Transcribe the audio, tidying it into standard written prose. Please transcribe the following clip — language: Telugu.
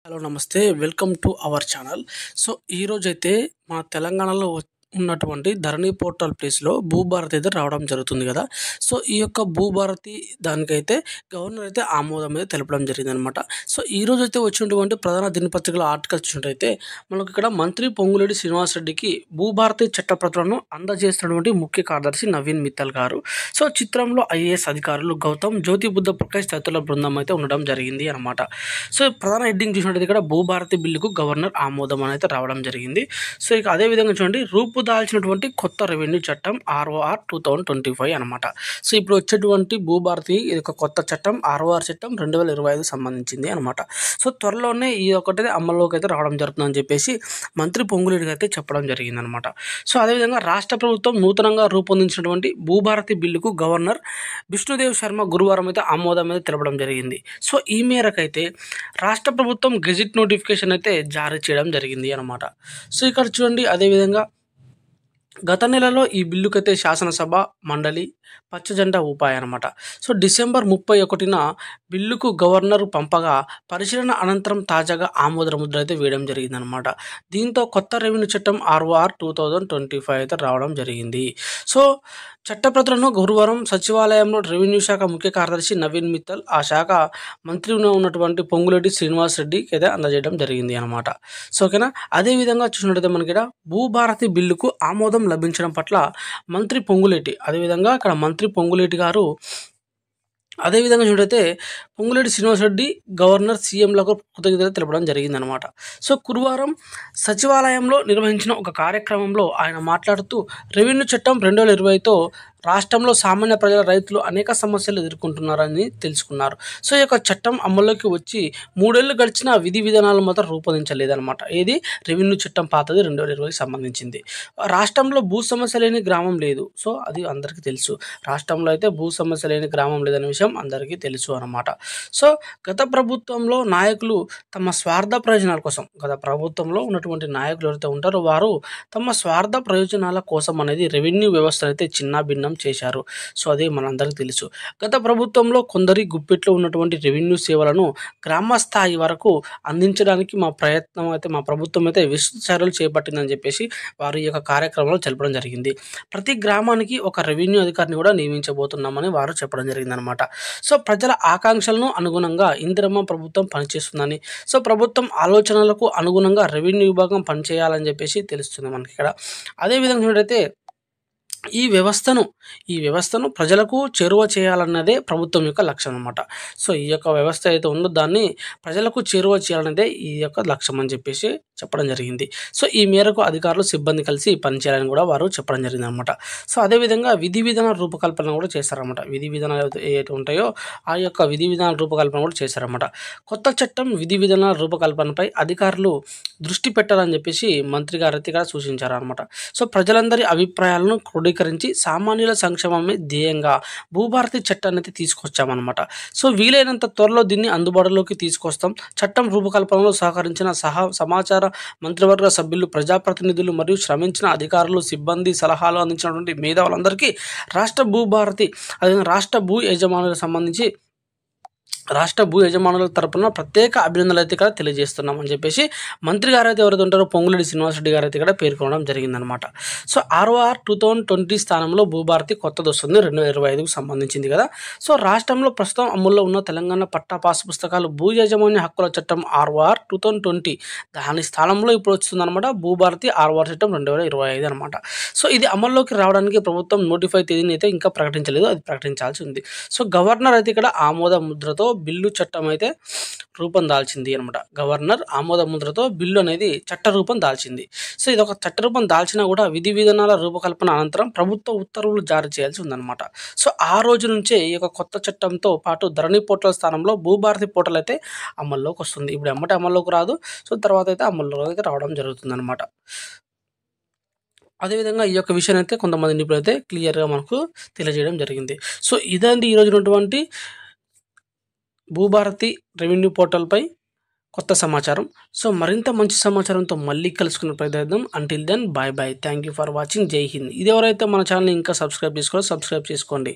హలో నమస్తే. Welcome to our channel. So, ఈరోజైతే మన తెలంగాణలో ఉన్నటువంటి ధరణి పోర్టల్ ప్లేస్‌లో భూభారతి అయితే రావడం జరుగుతుంది గదా! సో, ఈ యొక్క భూభారతి దానికైతే గవర్నర్ అయితే ఆమోదం అయితే తెలపడం జరిగిందనమాట. సో, ఈరోజైతే వచ్చినటువంటి ప్రధాన దినపత్రికల ఆర్టికల్స్ చూసినట్టయితే మనకిక్కడ మంత్రి పొంగులేటి శ్రీనివాసరెడ్డికి భూభారతి చట్టప్రతులను అందజేస్తున్నటువంటి ముఖ్య కార్యదర్శి నవీన్ మిత్తల్ గారు. సో, చిత్రంలో ఐఏఎస్ అధికారులు గౌతమ్, జ్యోతి బుద్ధ ప్రకాష్ తదితరుల బృందం అయితే ఉండడం జరిగింది అనమాట. సో, ప్రధాన హెడ్డింగ్ చూసినట్టయితే ఇక్కడ భూభారతి బిల్లుకు గవర్నర్ ఆమోదం అనేది రావడం జరిగింది. సో, ఇక అదే విధంగా చూడండి, రూపుదాల్చినటువంటి కొత్త రెవెన్యూ చట్టం ROR 2025 అనమాట. సో, ఇప్పుడు వచ్చేటువంటి భూభారతి ఇది ఒక కొత్త చట్టం, ROR చట్టం 2025 సంబంధించింది అనమాట. సో, త్వరలోనే ఈ ఒకటి అమల్లోకి అయితే రావడం జరుగుతుందని చెప్పేసి మంత్రి పొంగులేటి అయితే చెప్పడం జరిగిందనమాట. సో, అదేవిధంగా రాష్ట్ర ప్రభుత్వం నూతనంగా రూపొందించినటువంటి భూభారతి బిల్లుకు గవర్నర్ బిష్ణుదేవ్ శర్మ గురువారం అయితే ఆమోదం అయితే తెలపడం జరిగింది. సో, ఈ మేరకైతే రాష్ట్ర ప్రభుత్వం గెజిట్ నోటిఫికేషన్ అయితే జారీ చేయడం జరిగింది అనమాట. సో, ఇక్కడ చూడండి, అదేవిధంగా గత నెలలో ఈ బిల్లుకైతే శాసనసభ, మండలి పచ్చజెండా ఊపాయన్నమాట. సో, డిసెంబర్ 31న బిల్లుకు గవర్నర్ పంపగా పరిశీలన అనంతరం తాజాగా ఆమోద ముద్ర అయితే వేయడం జరిగిందనమాట. దీంతో కొత్త రెవెన్యూ చట్టం ROR 2025 అయితే రావడం జరిగింది. సో, చట్టప్రతులను గురువారం సచివాలయంలో రెవెన్యూ శాఖ ముఖ్య కార్యదర్శి నవీన్ మిత్తల్, ఆ శాఖ మంత్రిగా ఉన్నటువంటి పొంగులేటి శ్రీనివాసరెడ్డికి అయితే అందజేయడం జరిగింది అనమాట. సో, ఓకేనా. అదేవిధంగా చూసినట్టయితే మనకి ఇక్కడ భూభారతి బిల్లుకు ఆమోదం లభించడం పట్ల మంత్రి పొంగులేటి, అదేవిధంగా ఇక్కడ మంత్రి పొంగులేటి గారు అదేవిధంగా చూడైతే పొంగులేటి శ్రీనివాసరెడ్డి గవర్నర్, సీఎంలకు కృతజ్ఞతలు తెలపడం జరిగిందనమాట. సో, గురువారం సచివాలయంలో నిర్వహించిన ఒక కార్యక్రమంలో ఆయన మాట్లాడుతూ రెవెన్యూ చట్టం 2020తో రాష్ట్రంలో సామాన్య ప్రజల రైతులు అనేక సమస్యలు ఎదుర్కొంటున్నారని తెలుసుకున్నారు. సో, ఈ యొక్క చట్టం అమల్లోకి వచ్చి 3 ఏళ్లు గడిచిన విధి విధానాలు మాత్రం రూపొందించలేదన్నమాట. ఏది రెవెన్యూ చట్టం పాతది 2020కి సంబంధించింది. రాష్ట్రంలో భూ సమస్య లేని గ్రామం లేదు. సో, అది అందరికీ తెలుసు. రాష్ట్రంలో అయితే భూ సమస్య లేని గ్రామం లేదనే విషయం అందరికీ తెలుసు అన్నమాట. సో, గత ప్రభుత్వంలో నాయకులు తమ స్వార్థ ప్రయోజనాల కోసం, గత ప్రభుత్వంలో ఉన్నటువంటి నాయకులు ఎవరైతే ఉంటారో వారు తమ స్వార్థ ప్రయోజనాల కోసం అనేది రెవెన్యూ వ్యవస్థను అయితే చిన్నాభిన్నం చేశారు. సో, అదే మనందరికీ తెలుసు. గత ప్రభుత్వంలో కొందరి గుప్పిట్లో ఉన్నటువంటి రెవెన్యూ సేవలను గ్రామ స్థాయి వరకు అందించడానికి మా ప్రభుత్వం అయితే విస్తృత చర్యలు చేపట్టిందని చెప్పేసి వారు ఈ యొక్క కార్యక్రమంలో తెలపడం జరిగింది. ప్రతి గ్రామానికి ఒక రెవెన్యూ అధికారిని కూడా నియమించబోతున్నామని వారు చెప్పడం జరిగిందనమాట. సో, ప్రజల ఆకాంక్షలను అనుగుణంగా ఇందిరమ్మ ప్రభుత్వం పనిచేస్తుందని, సో ప్రభుత్వం ఆలోచనలకు అనుగుణంగా రెవెన్యూ విభాగం పనిచేయాలని చెప్పేసి తెలుస్తుంది మనకి ఇక్కడ. అదేవిధంగా చూడైతే ఈ వ్యవస్థను ప్రజలకు చేరువ చేయాలన్నదే ప్రభుత్వం యొక్క లక్ష్యం అనమాట. సో, ఈ యొక్క వ్యవస్థ అయితే ఉందో దాన్ని ప్రజలకు చేరువ చేయాలన్నదే ఈ యొక్క లక్ష్యం అని చెప్పేసి చెప్పడం జరిగింది. సో, ఈ మేరకు అధికారులు, సిబ్బంది కలిసి పనిచేయాలని కూడా వారు చెప్పడం జరిగింది అనమాట. సో, అదేవిధంగా విధి విధానాల రూపకల్పన కూడా చేశారన్నమాట. విధి విధానాలు ఏవైతే ఉంటాయో ఆ యొక్క విధి విధానాల రూపకల్పన కూడా చేశారన్నమాట. కొత్త చట్టం విధి విధానాల రూపకల్పనపై అధికారులు దృష్టి పెట్టాలని చెప్పేసి మంత్రి గారు అయితే ఇక్కడ సూచించారు అనమాట. సో, ప్రజలందరి అభిప్రాయాలను క్రోడీకరించి సామాన్యుల సంక్షేమమే ధ్యేయంగా భూభారతి చట్టాన్ని అయితే తీసుకొచ్చామన్నమాట. సో, వీలైనంత త్వరలో దీన్ని అందుబాటులోకి తీసుకొస్తాం. చట్టం రూపకల్పనలో సహకరించిన సమాచార మంత్రివర్గ సభ్యులు, ప్రజాప్రతినిధులు మరియు శ్రమించిన అధికారులు, సిబ్బంది, సలహాలు అందించినటువంటి మేధావులందరికీ రాష్ట్ర భూభారతి అదేవిధంగా రాష్ట్ర భూ యజమానుల తరపున ప్రత్యేక అభినందనలు అయితే ఇక్కడ తెలియజేస్తున్నామని చెప్పేసి మంత్రి గారు అయితే ఎవరైతే ఉంటారో పొంగులేటి శ్రీనివాసరెడ్డి గారు అయితే ఇక్కడ పేర్కొనడం జరిగిందనమాట. సో, ROR 2020 స్థానంలో భూభారతి కొత్తది వస్తుంది 2025కు సంబంధించింది కదా. సో, రాష్ట్రంలో ప్రస్తుతం అమల్లో ఉన్న తెలంగాణ పట్టా పాస్ పుస్తకాలు భూ యాజమాన్య హక్కుల చట్టం ROR 2020 దాని స్థానంలో ఇప్పుడు వస్తుందన్నమాట భూభారతి ROR చట్టం 2025 అనమాట. సో, ఇది అమల్లోకి రావడానికి ప్రభుత్వం నోటిఫై తేదీని అయితే ఇంకా ప్రకటించలేదు, అది ప్రకటించాల్సి ఉంది. సో, గవర్నర్ అయితే ఇక్కడ ఆమోద ముద్రతో బిల్లు చట్టం అయితే రూపం దాల్చింది అనమాట. గవర్నర్ ఆమోద ముద్రతో బిల్లు అనేది చట్ట రూపం దాల్చింది. సో, ఇది ఒక చట్ట రూపం దాల్చినా కూడా విధి విధానాల రూపకల్పన అనంతరం ప్రభుత్వ ఉత్తర్వులు జారీ చేయాల్సి ఉందన్నమాట. సో, ఆ రోజు నుంచే ఈ యొక్క కొత్త చట్టంతో పాటు ధరణి పోర్టల్ స్థానంలో భూభారతి పోర్టల్ అయితే అమల్లోకి వస్తుంది. ఇప్పుడు ఎమ్మటే అమల్లోకి రాదు. సో, తర్వాత అయితే అమల్లోకి అయితే రావడం జరుగుతుందన్నమాట. అదేవిధంగా ఈ యొక్క విషయాన్ని అయితే కొంతమంది నిపుణులు అయితే క్లియర్గా మనకు తెలియజేయడం జరిగింది. సో, ఇదండి ఈరోజు ఉన్నటువంటి భూభారతి రెవెన్యూ పోర్టల్పై కొత్త సమాచారం. సో, మరింత మంచి సమాచారంతో మళ్ళీ కలుసుకునే ప్రయత్నం. Until then bye bye. Thank you for watching. జై హింద్. ఇది ఎవరైతే మన ఛానల్ని ఇంకా సబ్స్క్రైబ్ చేసుకోవాలో సబ్స్క్రైబ్ చేసుకోండి.